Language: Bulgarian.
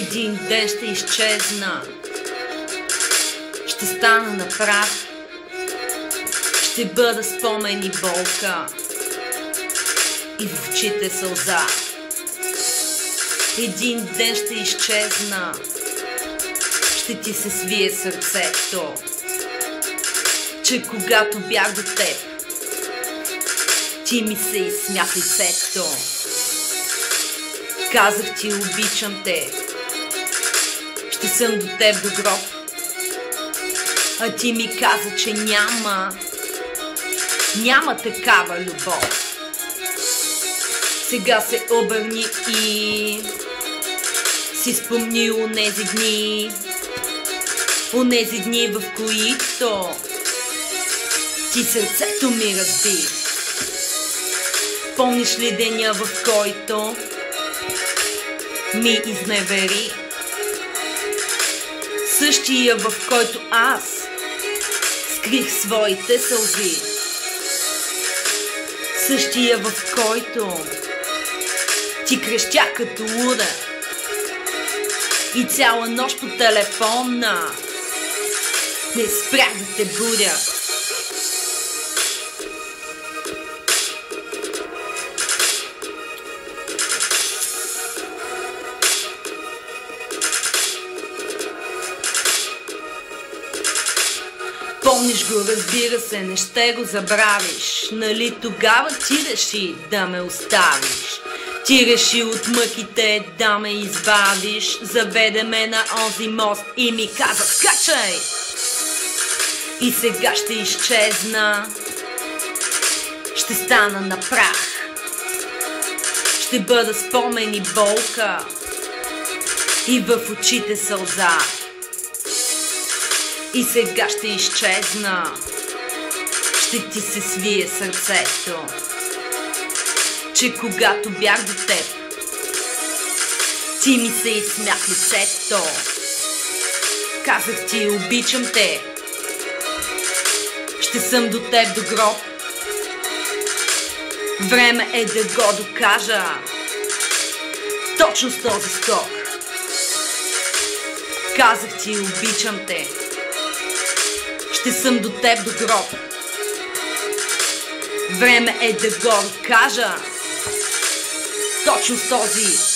Един ден ще изчезна, ще стана на прах, ще бъда спомен и болка и в очите сълза. Един ден ще изчезна, ще ти се свие сърцето, че когато бях до теб, ти ми се изсмя в лицето. Казах ти обичам те, ще съм до теб до гроб, а ти ми каза, че няма такава любов. Сега се обърни и си спомни онези дни, в които ти сърцето ми разби. Помниш ли деня, в който ми изневери? Същия, в който аз скрих своите сълзи. Същия, в който ти крещя като луда и цяла нощ по телефона не спрях да те будя. Помниш го, разбира се, не ще го забравиш. Нали тогава ти реши да ме оставиш? Ти реши от мъките да ме избавиш. Заведе ме на онзи мост и ми каза скачай! И сега ще изчезна, ще стана на прах, ще бъда спомен и болка и в очите сълза. И сега ще изчезна, ще ти се свие сърцето, че когато бях до теб, ти ми се изсмя в лицето. Казах ти обичам те, ще съм до теб до гроб. Време е да го докажа, точно с този скок. Казах ти обичам те, ще съм до теб до гроб. Време е да го докажа, точно с този